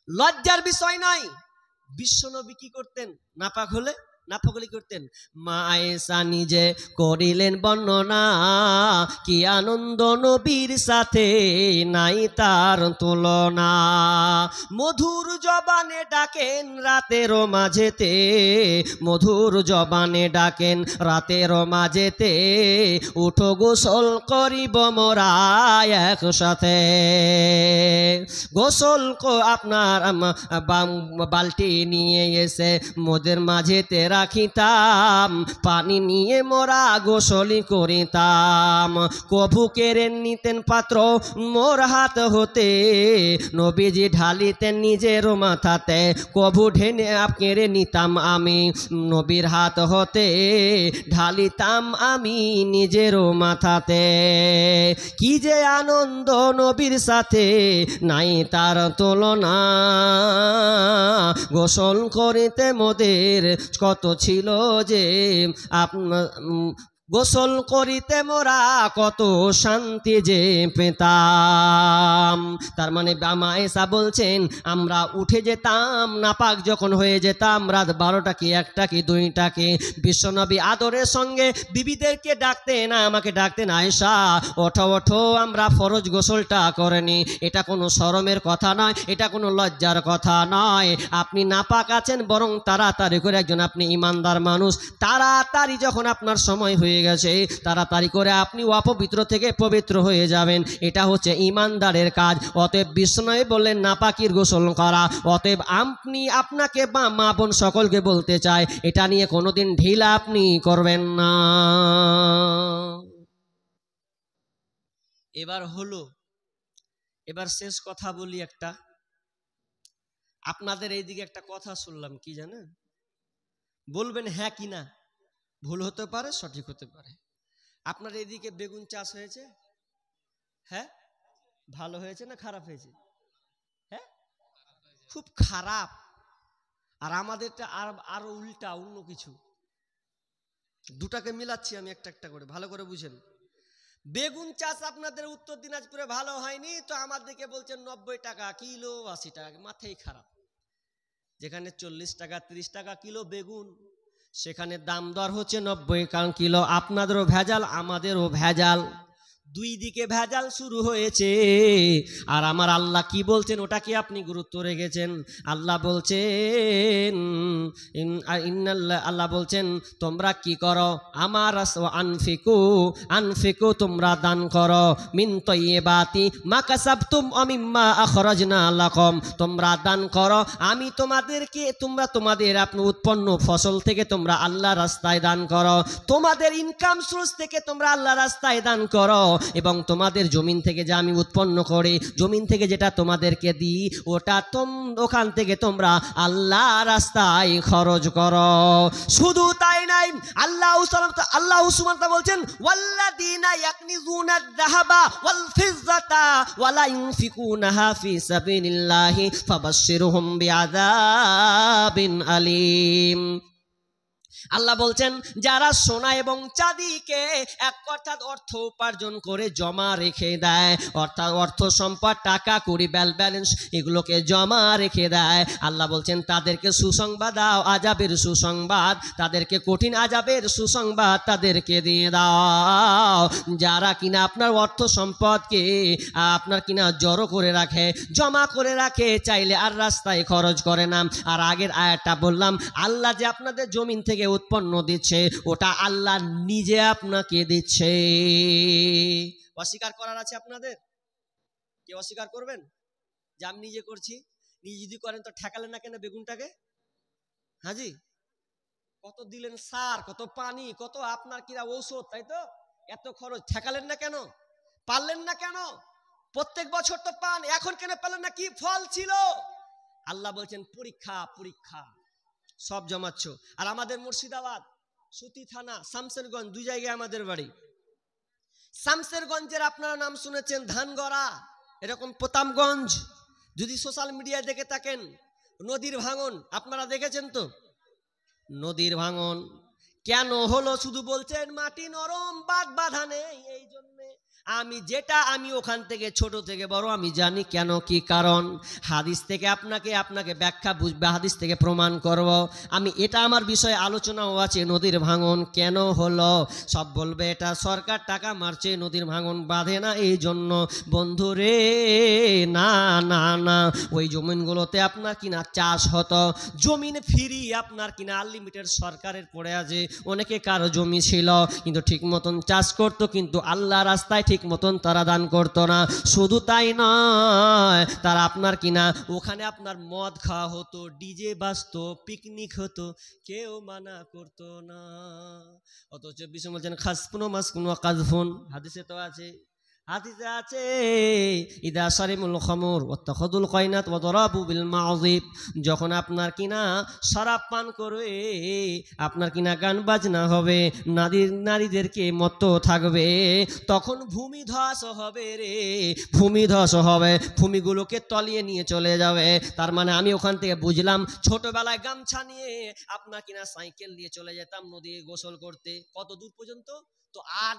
লজ্জার বিষয় নয়। বিশ্বনবী কি করতেন? নাপাক হলে করতেন। মা আয়েশা নিজে করিলেন বর্ণনা, কি আনন্দ নবীর সাথে নাই তার তুলনা। মধুর জবানে ডাকেন রাতের মাঝেতে, মধুর জবানে ডাকেন রাতের মাঝেতে, উঠো গোসল করিব মোরা একসাথে। গোসল আপনার বালতি নিয়ে এসে মোদের মাঝেতে রাখিতাম, পানি নিয়ে মোরা গোসলি করিতাম। কভু কেড়ে নিতেন পাত্র মোর হাত হতে, নবীজি ঢালিতেন নিজের মাথাতে। কভু ঢেনে কেড়ে নিতাম আমি নবীর হাত হতে, ঢালিতাম আমি নিজের মাথাতে। কি যে আনন্দ নবীর সাথে নাই তার তুলনা, গোসল করিতে মোদের কত ছিল যে আপনার, গোসল করিতে মোরা কত শান্তি যে পেতাম। তার মানে মা আয়েশা বলছেন আমরা উঠে যেতাম, নাপাক যখন হয়ে যেতাম রাত 12টা কি 1টা কি 2টা কি, বিশ্বনবী আদরের সঙ্গে বিবিদেরকে ডাকতেন, আমাকে ডাকতেন, আয়েশা ওঠো ওঠো আমরা ফরজ গোসলটা করেনি। এটা কোনো শরমের কথা নয়, এটা কোনো লজ্জার কথা নয়। আপনি নাপাক আছেন, বরং তাড়াতাড়ি করে, একজন আপনি ইমানদার মানুষ, তাড়াতাড়ি যখন আপনার সময় হয়ে গেছে তাড়াতাড়ি করে আপনি অপবিত্র থেকে পবিত্র হয়ে যাবেন। এটা হচ্ছে ইমানদারের কাজ। অতএব বিষ্ণু বললেন নাপাকির গোসল করা। অতএব আপনি আপনাকে বা মা বোন সকলকে বলতে চাই, এটা নিয়ে কোনোদিন ঢিলা আপনি করবেন না। এবার শেষ কথা বলি একটা। আপনাদের এইদিকে একটা কথা শুনলাম, কি জানেন? বলবেন হ্যাঁ কি না, ভুল হতে পারে সঠিক হতে পারে। আপনার এদিকে বেগুন চাষ হয়েছে? হ্যাঁ, ভালো হয়েছে না খারাপ হয়েছে? হ্যাঁ, খুব খারাপ। আর আমাদেরটা আরো উল্টা, অন্য কিছু। দুটাকে মিলাচ্ছি আমি একটা একটা করে, ভালো করে বুঝেন। বেগুন চাষ আপনাদের উত্তর দিনাজপুরে ভালো হয়নি তো আমাদেরকে বলছেন 90 টাকা কিলো, 80 টাকা, মাথায় খারাপ। যেখানে 40 টাকা 30 টাকা কিলো বেগুন, সেখানে দাম দর হচ্ছে 90 কিলো। আপনাদেরও ভেজাল, আমাদেরও ভেজাল, দুই দিকে ভেজাল শুরু হয়েছে। আর আমার আল্লাহ কি বলছেন ওটা কি আপনি গুরুত্ব রেখেছেন? আল্লাহ বলছেন আল্লাহ বলছেন তোমরা কি করো, আমার আনফিকু তোমরা দান করো, মিন তয়্যিবাতি মা কাসাবতুম ওয়া মিম্মা আখরাজনা লাকুম, তোমরা দান করো, আমি তোমাদেরকে, তোমরা তোমাদের আপনি উৎপন্ন ফসল থেকে তোমরা আল্লাহ রাস্তায় দান করো, তোমাদের ইনকাম সোর্স থেকে তোমরা আল্লাহ রাস্তায় দান করো, এবং তোমাদের জমিন থেকে যা আমি উৎপন্ন করি, জমিন থেকে যেটা তোমাদেরকে দিই, ওটা ওখান থেকে তোমরা আল্লাহ রাস্তায় খরচ করো। শুধু তাই নাই, আল্লাহ সুবহানাহু বলছেন ওয়াল্লাযীনা ইয়াকনিজুনাদ যাহাবা ওয়াল ফিজ্জাতা ওয়া লা ইউনফিকুনাহা ফি সাবিলিল্লাহি ফাবাশশিরহুম বিআযাবিন আলীম। আল্লাহ বলছেন যারা সোনা এবং চাঁদিকে এক অর্থাৎ অর্থ উপার্জন করে জমা রেখে দেয়, অর্থাৎ অর্থ সম্পদ টাকা কড়ি ব্যালেন্স এগুলোকে জমা রেখে দেয়, আল্লাহ বলছেন তাদেরকে সুসংবাদ দাও, আযাবের সুসংবাদ, তাদেরকে কঠিন আযাবের সুসংবাদ তাদেরকে দিয়ে দাও। যারা কিনা আপনার অর্থ সম্পদকে আপনার কিনা জড়ো করে রাখে, জমা করে রাখে, চাইলে আর রাস্তায় খরচ করে না। আর আগের আয়াতটা বললাম, আল্লাহ যে আপনাদের জমিন থেকে উৎপন্ন দিচ্ছে ওটা আল্লাহ নিজে আপনাকে দিচ্ছে। অস্বীকার করার আছে আপনাদের? কে অস্বীকার করবেন যে আমি নিজে করছি? নিজে যদি করেন তো ঠেকালেন না কেন বেগুনটাকে? হাজি কত দিলেন সার, কত পানি, কত আপনার কিনা ঔষধ, তাই তো এত খরচ, ঠেকালেন না কেন? পারলেন না কেন? প্রত্যেক বছর তো পান, এখন কেন পেলেন না? কি ফল ছিল? আল্লাহ বলছেন পরীক্ষা পরীক্ষা, সব জমাচ্ছ। আর আমাদের মুর্শিদাবাদ সুতি থানা শামসেরগঞ্জ, দুই জায়গায় আমাদের বাড়ি। শামসেরগঞ্জের আপনারা নাম শুনেছেন ধানগড়া, এরকম প্রতাপগঞ্জ, যদি সোশ্যাল মিডিয়ায় দেখে থাকেন নদীর ভাঙন আপনারা দেখেছেন তো? নদীর ভাঙন কেন হলো? শুধু বলছেন মাটি নরম, বাঁধ বাঁধা নেই, এই জন্যে আমি ওখান থেকে ছোট থেকে বড় আমি জানি কেন কি কারণ হাদিস থেকে আপনাকে ব্যাখ্যা বুঝবে হাদিস থেকে প্রমাণ করব আমি এটা আমার বিষয়ে আলোচনাও আছে নদীর ভাঙন কেন হলো সব বলবে এটা সরকার টাকা মারছে নদীর ভাঙন বাঁধে না এই জন্য বন্ধুরে না না না ওই জমিনগুলোতে আপনার কিনা চাষ হতো জমিন ফ্রি আপনার কিনা আনলিমিটেড সরকারের পড়ে আছে অনেকে কারো জমি ছিল কিন্তু ঠিক মতন চাষ করতো কিন্তু আল্লাহ রাস্তায় ঠিক মতন তারা দান করতো না শুধু তাই নয় তারা আপনার কিনা ওখানে আপনার মদ খাওয়া হতো ডিজে বাজতো পিকনিক হতো কেউ মানা করতো না অথচ বিষ্ণু বলছেন খাসফুন মাসকুন কাজফুন হাদিসে তো আছে হাদিসে আছে ইদা সারিমুল খামর ওয়াত্তাখাযুল কায়নাত ওয়া দারাবু বিল মাযিব যখন আপনার কিনা শরাব পান করবে আপনার কিনা গান বাজনা হবে নারীদেরকে মত্ত থাকবে তখন ভূমিধস হবে রে ভূমিধস হবে ভূমিগুলোকে তলিয়ে নিয়ে চলে যাবে তার মানে আমি ওখান থেকে বুঝলাম ছোটবেলায় গামছা নিয়ে আপনার কিনা সাইকেল নিয়ে চলে যেতাম নদী গোসল করতে কত দূর পর্যন্ত তো আর